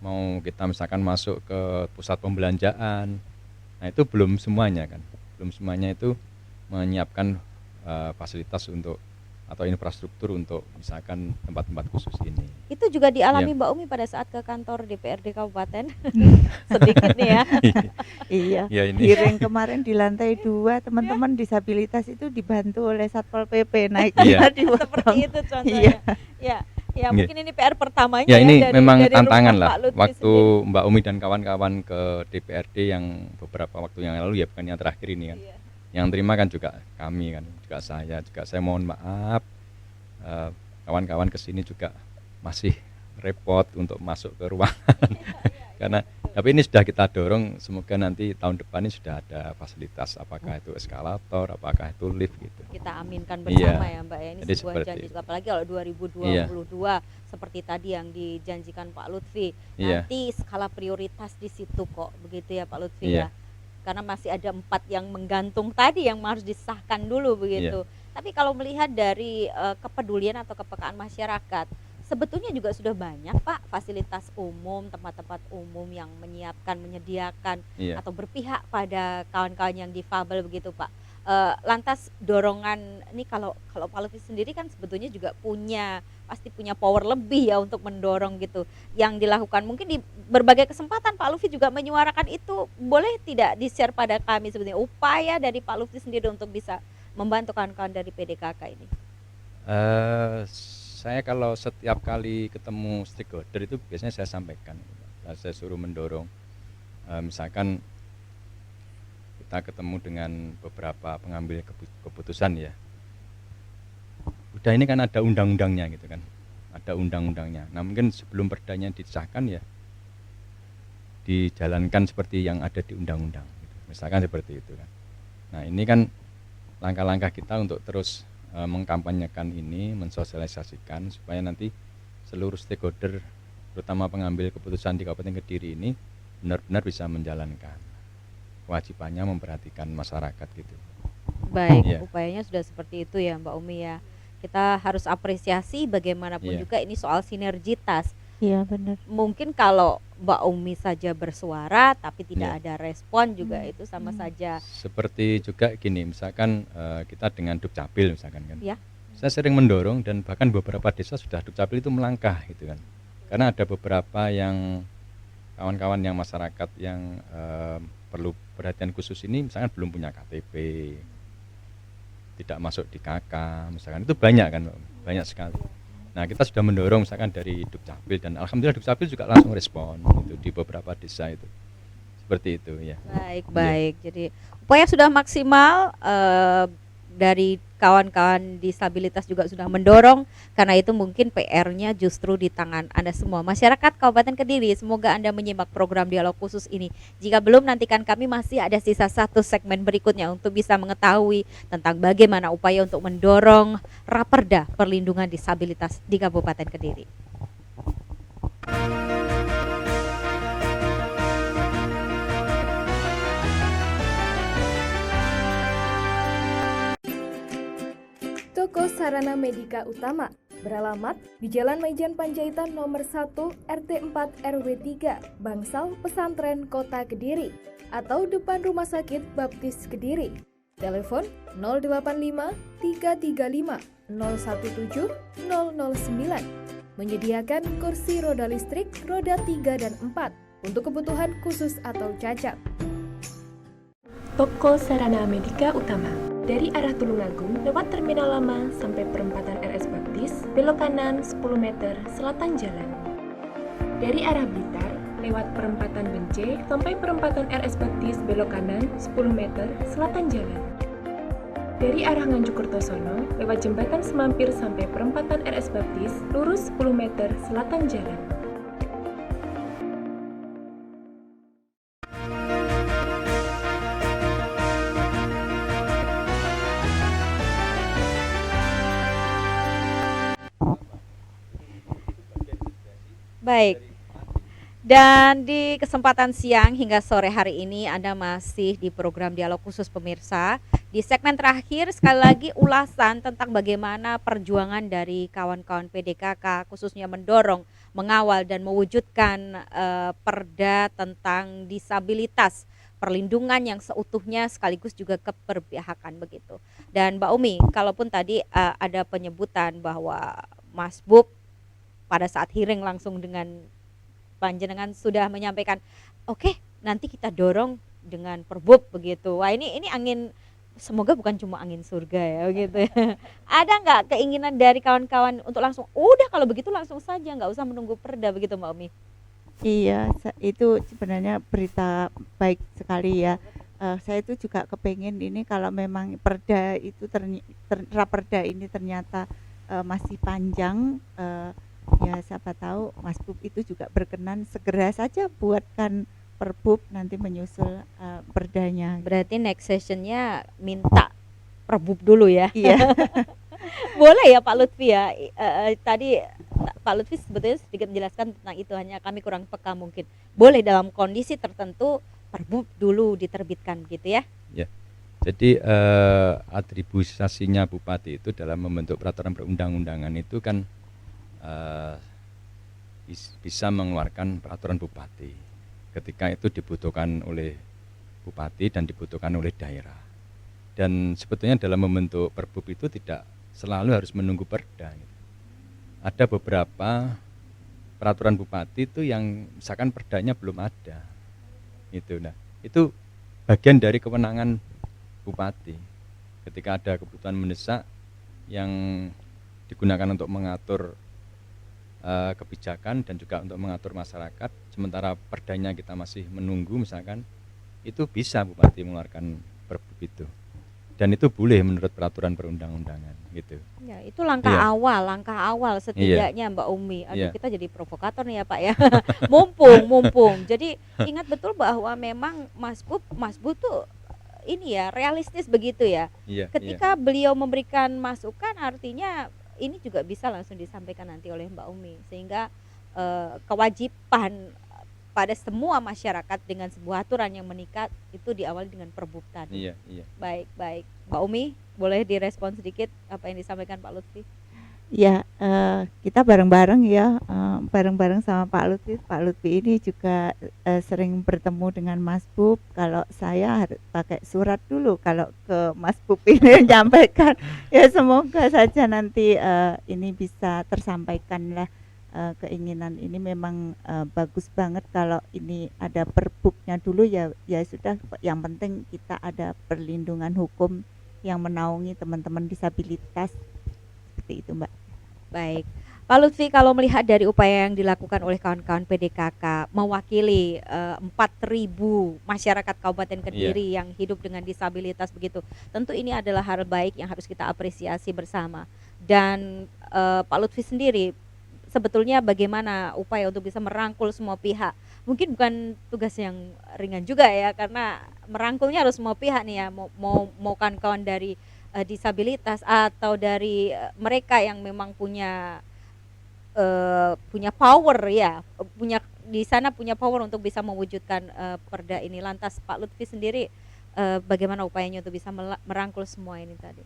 mau kita misalkan masuk ke pusat pembelanjaan, nah itu belum semuanya kan. belum semuanya itu menyiapkan fasilitas untuk atau infrastruktur untuk misalkan tempat-tempat khusus ini. Itu juga dialami Iya. Mbak Umi pada saat ke kantor DPRD Kabupaten. Sedikit nih ya. Iya. Ya ini Hearing kemarin di lantai 2 teman-teman disabilitas itu dibantu oleh Satpol PP Iya. naiknya dipotong. Seperti itu Iya. contohnya. Ya, ya Nggih. mungkin ini PR pertamanya ya ini dari memang dari tantangan rumah lah. Pak Lutfi Waktu sendiri. Mbak Umi dan kawan-kawan ke DPRD yang beberapa waktu yang lalu, ya bukan yang terakhir ini kan. Iya. Yang terima kan juga kami kan, juga saya mohon maaf, kawan-kawan kesini juga masih repot untuk masuk ke ruangan karena tapi ini sudah kita dorong, semoga nanti tahun depan ini sudah ada fasilitas, apakah itu eskalator, apakah itu lift gitu. Kita aminkan Iya. bersama ya Mbak ya, ini Jadi sebuah seperti janji itu. apalagi kalau 2022 seperti tadi yang dijanjikan Pak Lutfi. Iya. Nanti skala prioritas di situ kok, begitu ya Pak Lutfi Iya. ya. Karena masih ada 4 yang menggantung tadi yang harus disahkan dulu begitu. Tapi kalau melihat dari kepedulian atau kepekaan masyarakat, sebetulnya juga sudah banyak Pak fasilitas umum, tempat-tempat umum yang menyediakan Iya. atau berpihak pada kawan-kawan yang difabel begitu Pak. Lantas dorongan ini kalau Pak Lutfi sendiri kan sebetulnya juga pasti punya power lebih ya untuk mendorong gitu yang dilakukan. Mungkin di berbagai kesempatan Pak Lutfi juga menyuarakan itu, boleh tidak di-share pada kami sebetulnya upaya dari Pak Lutfi sendiri untuk bisa membantu kawan-kawan dari PDKK ini. Saya kalau setiap kali ketemu stakeholder itu biasanya saya sampaikan, saya suruh mendorong. Misalkan kita ketemu dengan beberapa pengambil keputusan ya, udah ini kan ada undang-undangnya gitu kan, ada undang-undangnya. Nah mungkin sebelum perdanya disahkan ya dijalankan seperti yang ada di undang-undang gitu. Misalkan seperti itu kan. Nah ini kan langkah-langkah kita untuk terus mengkampanyekan ini, mensosialisasikan supaya nanti seluruh stakeholder terutama pengambil keputusan di Kabupaten Kediri ini benar-benar bisa menjalankan kewajibannya memperhatikan masyarakat gitu. Baik, Iya. upayanya sudah seperti itu ya Mbak Umi ya. Kita harus apresiasi bagaimanapun Iya. juga ini soal sinergitas. Iya benar. Mungkin kalau Mbak Umi saja bersuara tapi tidak Iya. ada respon juga itu sama saja. Seperti juga gini, misalkan kita dengan Dukcapil misalkan kan. Ya. Saya sering mendorong dan bahkan beberapa desa sudah Dukcapil itu melangkah gitu kan. Karena ada beberapa yang kawan-kawan yang masyarakat yang perlu perhatian khusus ini misalkan belum punya KTP, tidak masuk di KK misalkan, itu banyak kan, banyak sekali. Nah kita sudah mendorong misalkan dari Dukcapil dan alhamdulillah Dukcapil juga langsung respon itu di beberapa desa itu seperti itu ya. Baik. Jadi upaya sudah maksimal, dari kawan-kawan disabilitas juga sudah mendorong. Karena itu mungkin PR-nya justru di tangan Anda semua, masyarakat Kabupaten Kediri. Semoga Anda menyimak program dialog khusus ini. Jika belum, nantikan kami masih ada sisa 1 segmen berikutnya untuk bisa mengetahui tentang bagaimana upaya untuk mendorong Raperda perlindungan disabilitas di Kabupaten Kediri. Toko Sarana Medika Utama beralamat di Jalan Maijan Panjaitan nomor 1 RT 4 RW 3 Bangsal Pesantren Kota Kediri atau depan Rumah Sakit Baptis Kediri. Telepon 085 335 017 009. Menyediakan kursi roda listrik roda 3 dan 4 untuk kebutuhan khusus atau cacat. Toko Sarana Medika Utama dari arah Tulungagung lewat Terminal Lama sampai perempatan RS Baptis, belok kanan 10 meter selatan jalan. Dari arah Blitar lewat perempatan Bence sampai perempatan RS Baptis, belok kanan 10 meter selatan jalan. Dari arah Nganjuk Kertosono lewat jembatan Semampir sampai perempatan RS Baptis, lurus 10 meter selatan jalan. Baik. Dan di kesempatan siang hingga sore hari ini Anda masih di program Dialog Khusus pemirsa. Di segmen terakhir sekali lagi ulasan tentang bagaimana perjuangan dari kawan-kawan PDKK khususnya mendorong, mengawal dan mewujudkan perda tentang disabilitas perlindungan yang seutuhnya sekaligus juga keberpihakan begitu. Dan Mbak Umi, kalaupun tadi ada penyebutan bahwa Mas Bub pada saat hearing langsung dengan panjenengan sudah menyampaikan, oke, nanti kita dorong dengan Perbub begitu. Wah, ini angin, semoga bukan cuma angin surga ya begitu ya. Ada nggak keinginan dari kawan-kawan untuk langsung, udah kalau begitu langsung saja, nggak usah menunggu perda begitu Mbak Umi? Iya, itu sebenarnya berita baik sekali ya. Saya itu juga kepengen ini kalau memang perda itu raperda ini ternyata masih panjang, ya siapa tahu Mas Bub itu juga berkenan segera saja buatkan Perbub nanti menyusul perdanya. Berarti next sessionnya minta Perbub dulu ya. Iya. Boleh ya Pak Lutfi ya. Tadi Pak Lutfi sebetulnya sedikit menjelaskan tentang itu, hanya kami kurang peka mungkin. Boleh dalam kondisi tertentu Perbub dulu diterbitkan gitu ya. Ya. Jadi atribusinya bupati itu dalam membentuk peraturan perundang-undangan itu kan bisa mengeluarkan peraturan bupati ketika itu dibutuhkan oleh bupati dan dibutuhkan oleh daerah. Dan sebetulnya dalam membentuk Perbub itu tidak selalu harus menunggu perda. Ada beberapa peraturan bupati itu yang misalkan perdanya belum ada. Nah, itu bagian dari kewenangan bupati. Ketika ada kebutuhan mendesak yang digunakan untuk mengatur kebijakan dan juga untuk mengatur masyarakat, sementara perdanya kita masih menunggu misalkan, itu bisa bupati mengeluarkan Perbub itu. Dan itu boleh menurut peraturan perundang-undangan gitu. Ya, itu langkah awal setidaknya Mbak Umi. Aduh, kita jadi provokator nih ya Pak ya. mumpung. Jadi ingat betul bahwa memang Mas Bub tuh ini ya realistis begitu ya. Ketika beliau memberikan masukan, artinya ini juga bisa langsung disampaikan nanti oleh Mbak Umi, sehingga kewajiban pada semua masyarakat dengan sebuah aturan yang mengikat itu diawali dengan Perbub tadi. Iya. Baik. Mbak Umi, boleh direspon sedikit apa yang disampaikan Pak Lutfi? Ya, kita bareng-bareng ya, bareng-bareng sama Pak Lutfi. Pak Lutfi ini juga sering bertemu dengan Mas Bub. Kalau saya harus pakai surat dulu kalau ke Mas Bub ini menyampaikan. Ya semoga saja nanti ini bisa tersampaikan lah. Keinginan ini memang bagus banget kalau ini ada Perbubnya dulu ya sudah, yang penting kita ada perlindungan hukum yang menaungi teman-teman disabilitas seperti itu Mbak. Baik, Pak Lutfi, kalau melihat dari upaya yang dilakukan oleh kawan-kawan PDKK mewakili 4.000 masyarakat Kabupaten Kediri yang hidup dengan disabilitas begitu, tentu ini adalah hal baik yang harus kita apresiasi bersama. Dan Pak Lutfi sendiri sebetulnya bagaimana upaya untuk bisa merangkul semua pihak? Mungkin bukan tugas yang ringan juga ya, karena merangkulnya harus semua pihak nih ya, mau kawan-kawan dari disabilitas atau dari mereka yang memang punya power ya, di sana punya power untuk bisa mewujudkan perda ini. Lantas Pak Lutfi sendiri bagaimana upayanya untuk bisa merangkul semua ini tadi?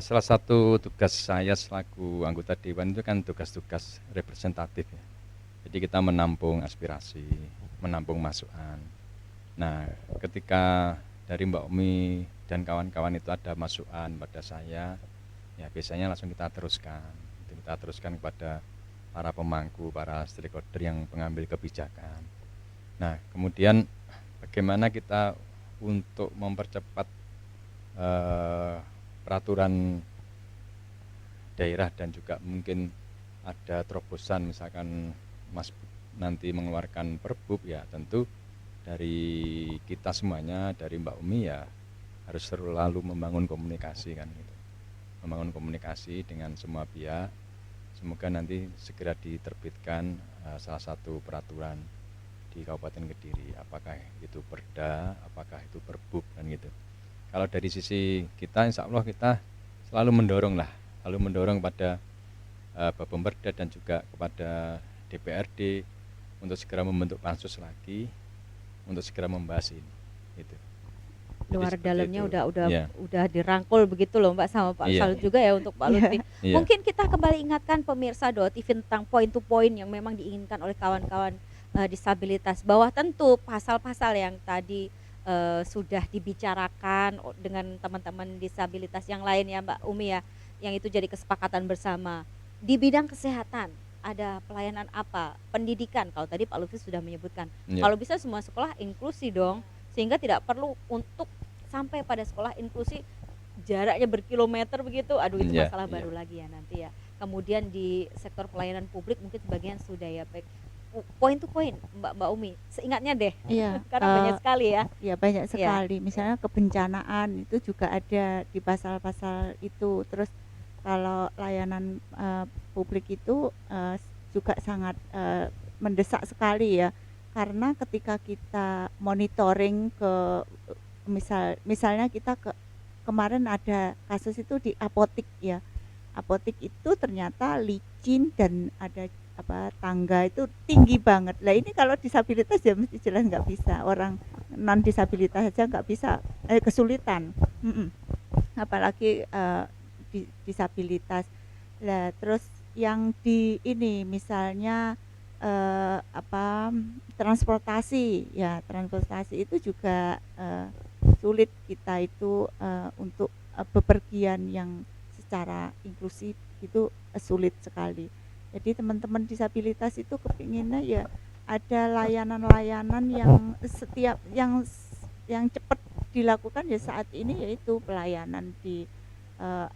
Salah satu tugas saya selaku anggota Dewan itu kan tugas-tugas representatif ya. Jadi kita menampung aspirasi, menampung masukan. Nah, ketika dari Mbak Umi dan kawan-kawan itu ada masukan pada saya, ya biasanya langsung kita teruskan. Kita teruskan kepada para pemangku, para stakeholder yang pengambil kebijakan. Nah, kemudian bagaimana kita untuk mempercepat peraturan daerah dan juga mungkin ada terobosan, misalkan Mas nanti mengeluarkan Perbub, ya tentu dari kita semuanya, dari Mbak Umi ya harus selalu membangun komunikasi kan gitu. Membangun komunikasi dengan semua pihak. Semoga nanti segera diterbitkan salah satu peraturan di Kabupaten Kediri, apakah itu perda, apakah itu Perbub kan gitu. Kalau dari sisi kita, insya Allah kita selalu mendorong pada Bapemperda dan juga kepada DPRD untuk segera membentuk pansus lagi untuk segera membahas ini. Gitu. Luar dalamnya udah dirangkul begitu loh Mbak sama Pak Salut juga ya untuk Pak Lutfi. Mungkin kita kembali ingatkan pemirsa Doa TV tentang poin to poin yang memang diinginkan oleh kawan-kawan disabilitas, bahwa tentu pasal-pasal yang tadi sudah dibicarakan dengan teman-teman disabilitas yang lain ya Mbak Umi ya, yang itu jadi kesepakatan bersama. Di bidang kesehatan ada pelayanan apa? Pendidikan, kalau tadi Pak Lutfi sudah menyebutkan. Iya. Kalau bisa semua sekolah inklusi dong, sehingga tidak perlu untuk sampai pada sekolah inklusi jaraknya berkilometer begitu. Aduh, itu Iya, masalah iya. baru lagi ya nanti ya. Kemudian di sektor pelayanan publik mungkin sebagian sudah ya, baik. Poin to poin Mbak Umi, seingatnya deh, Iya, karena banyak sekali ya. ya banyak Iya. sekali. Misalnya kebencanaan itu juga ada di pasal-pasal itu. Terus kalau layanan publik itu juga sangat mendesak sekali ya. Karena ketika kita monitoring ke misalnya kita kemarin ada kasus itu di apotik ya. Apotik itu ternyata licin dan ada tangga itu tinggi banget. Lah ini kalau disabilitas ya mesti jelas nggak bisa, orang non disabilitas aja nggak bisa, kesulitan. Apalagi disabilitas. Lah terus yang di ini misalnya transportasi ya, transportasi itu juga sulit kita itu untuk bepergian yang secara inklusif itu sulit sekali. Jadi teman-teman disabilitas itu kepinginnya ya ada layanan-layanan yang yang cepat dilakukan ya saat ini, yaitu pelayanan di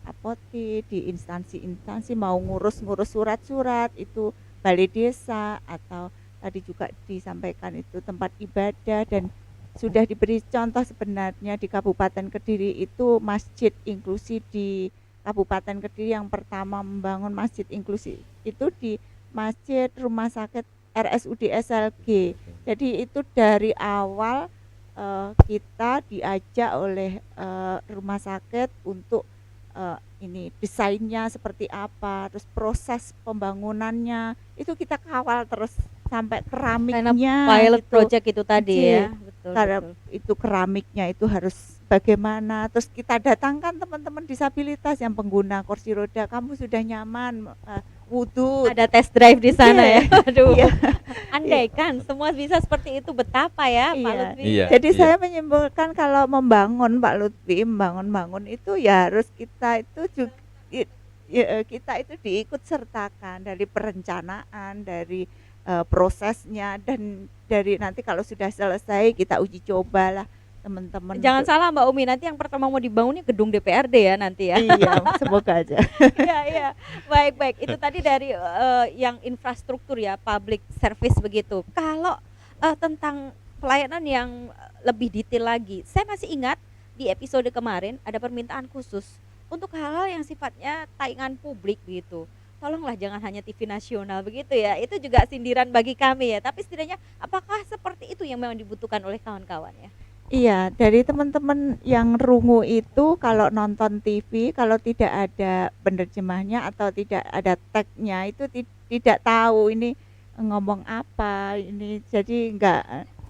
apotik, di instansi-instansi, mau ngurus surat-surat itu balai desa, atau tadi juga disampaikan itu tempat ibadah. Dan sudah diberi contoh sebenarnya di Kabupaten Kediri itu masjid inklusi di Kabupaten Kediri yang pertama membangun masjid inklusi itu di Masjid Rumah Sakit RSUD SLG. Jadi itu dari awal kita diajak oleh rumah sakit untuk ini desainnya seperti apa, terus proses pembangunannya itu kita kawal terus sampai keramiknya. Pilot gitu. project itu tadi ya, betul. Karena itu keramiknya itu harus bagaimana, terus kita datangkan teman-teman disabilitas yang pengguna kursi roda, kamu sudah nyaman wudhu, Ada test drive di sana ya. Aduh. Iya. Andaikan semua bisa seperti itu, betapa ya Pak Iya. Lutfi. Iya. Jadi saya menyimpulkan kalau membangun Pak Lutfi, membangun itu ya harus kita itu juga kita itu diikut sertakan dari perencanaan, dari prosesnya, dan dari nanti kalau sudah selesai kita uji cobalah teman-teman. Jangan salah Mbak Umi, nanti yang pertama mau dibangunnya gedung DPRD ya nanti ya. Iya, semoga aja. Iya, iya. Baik. Itu tadi dari yang infrastruktur ya, public service begitu. Kalau tentang pelayanan yang lebih detail lagi, saya masih ingat di episode kemarin ada permintaan khusus untuk hal-hal yang sifatnya tayangan publik gitu. Tolonglah jangan hanya TV nasional begitu ya. Itu juga sindiran bagi kami ya. Tapi setidaknya apakah seperti itu yang memang dibutuhkan oleh kawan-kawan ya? Iya, dari teman-teman yang rungu itu kalau nonton TV, kalau tidak ada penerjemahnya atau tidak ada tagnya itu tidak tahu ini ngomong apa ini, jadi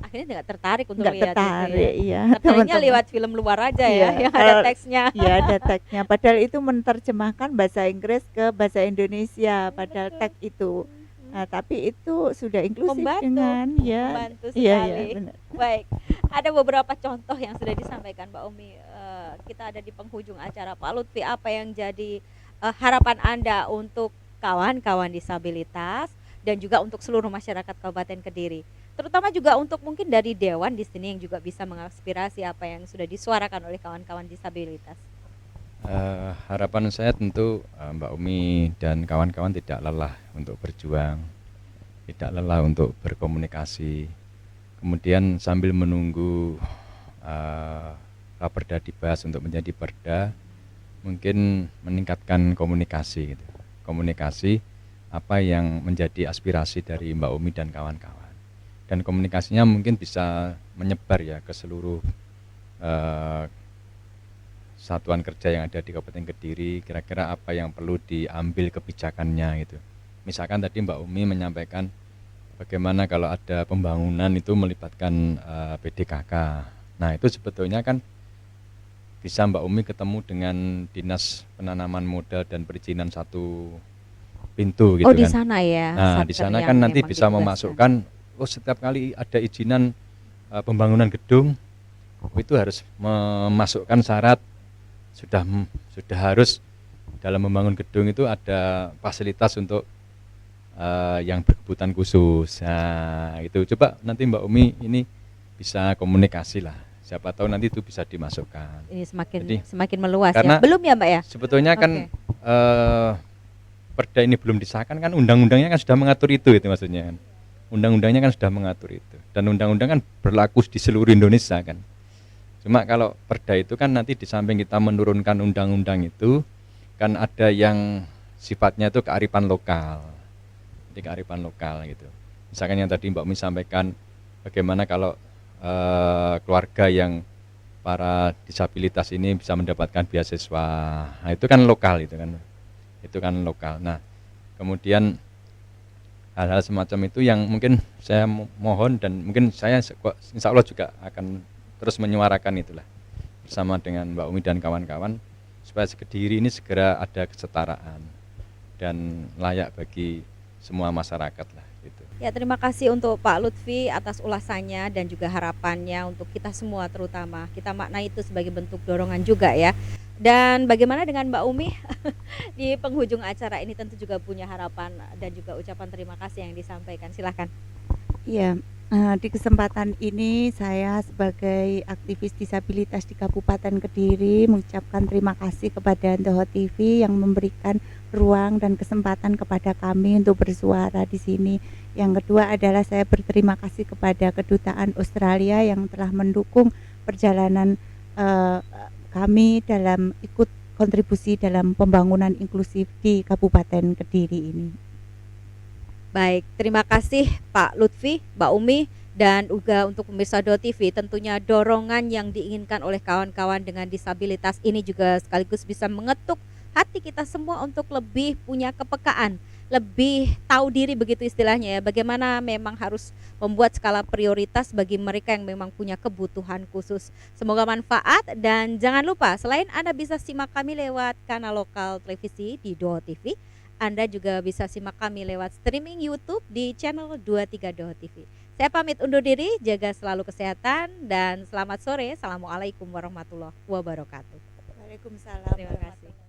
Akhirnya nggak tertarik untuk nggak lihat tertarik. itu ya. Iya, Tertariknya teman-teman. lewat film luar aja Iya, ya, yang ada kalau- teksnya. Iya, ada tagnya. Padahal itu menerjemahkan bahasa Inggris ke bahasa Indonesia, padahal tag itu. Nah, tapi itu sudah inklusif Membantu, dengan ya. membantu Iya, sekali. iya, benar. Baik, ada beberapa contoh yang sudah disampaikan Mbak Umi. Kita ada di penghujung acara. Pak Lutfi, apa yang jadi harapan Anda untuk kawan-kawan disabilitas dan juga untuk seluruh masyarakat Kabupaten Kediri? Terutama juga untuk mungkin dari Dewan di sini yang juga bisa mengaspirasi apa yang sudah disuarakan oleh kawan-kawan disabilitas. Harapan saya tentu Mbak Umi dan kawan-kawan tidak lelah untuk berjuang, tidak lelah untuk berkomunikasi. Kemudian sambil menunggu Raperda dibahas untuk menjadi perda, mungkin meningkatkan komunikasi gitu. Komunikasi apa yang menjadi aspirasi dari Mbak Umi dan kawan-kawan. Dan komunikasinya mungkin bisa menyebar ya ke seluruh satuan kerja yang ada di Kabupaten Kediri, kira-kira apa yang perlu diambil kebijakannya gitu. Misalkan tadi Mbak Umi menyampaikan bagaimana kalau ada pembangunan itu melibatkan PDKK. Nah itu sebetulnya kan bisa Mbak Umi ketemu dengan Dinas Penanaman Modal dan Perizinan satu pintu gitu Oh, di kan. sana ya. Nah di satker sana yang kan nanti memang bisa ditugaskan. memasukkan setiap kali ada izinan pembangunan gedung itu harus memasukkan syarat sudah harus dalam membangun gedung itu ada fasilitas untuk yang berkebutuhan khusus. Nah, itu coba nanti Mbak Umi ini bisa komunikasi lah. Siapa tahu nanti itu bisa dimasukkan. Ini Jadi, semakin meluas karena ya. Belum ya Mbak ya? Sebetulnya kan perda ini belum disahkan kan undang-undangnya kan sudah mengatur itu maksudnya kan. Undang-undangnya kan sudah mengatur itu dan undang-undang kan berlaku di seluruh Indonesia kan. Cuma kalau perda itu kan nanti di samping kita menurunkan undang-undang itu kan ada yang sifatnya itu kearifan lokal. Jadi kearifan lokal gitu. Misalkan yang tadi Mbak Umi sampaikan bagaimana kalau keluarga yang para disabilitas ini bisa mendapatkan beasiswa. Nah, itu kan lokal itu kan. Itu kan lokal. Nah, kemudian hal-hal semacam itu yang mungkin saya mohon dan mungkin saya insya Allah juga akan terus menyuarakan itulah bersama dengan Mbak Umi dan kawan-kawan supaya Kediri ini segera ada kesetaraan dan layak bagi semua masyarakat lah gitu. Ya, terima kasih untuk Pak Lutfi atas ulasannya dan juga harapannya untuk kita semua, terutama kita maknai itu sebagai bentuk dorongan juga ya. Dan bagaimana dengan Mbak Umi di penghujung acara ini tentu juga punya harapan dan juga ucapan terima kasih yang disampaikan. Silahkan. Iya, di kesempatan ini saya sebagai aktivis disabilitas di Kabupaten Kediri mengucapkan terima kasih kepada Ndoho TV yang memberikan ruang dan kesempatan kepada kami untuk bersuara di sini. Yang kedua adalah saya berterima kasih kepada Kedutaan Australia yang telah mendukung perjalanan kami dalam ikut kontribusi dalam pembangunan inklusif di Kabupaten Kediri ini. Baik, terima kasih Pak Lutfi, Mbak Umi, dan juga untuk pemirsa Do TV. Tentunya dorongan yang diinginkan oleh kawan-kawan dengan disabilitas ini juga sekaligus bisa mengetuk hati kita semua untuk lebih punya kepekaan, lebih tahu diri begitu istilahnya ya. Bagaimana memang harus membuat skala prioritas bagi mereka yang memang punya kebutuhan khusus. Semoga manfaat dan jangan lupa selain Anda bisa simak kami lewat kanal lokal televisi di Do TV, Anda juga bisa simak kami lewat streaming YouTube di channel 23 Do TV. Saya pamit undur diri, jaga selalu kesehatan dan selamat sore. Assalamualaikum warahmatullahi wabarakatuh. Waalaikumsalam. Terima kasih.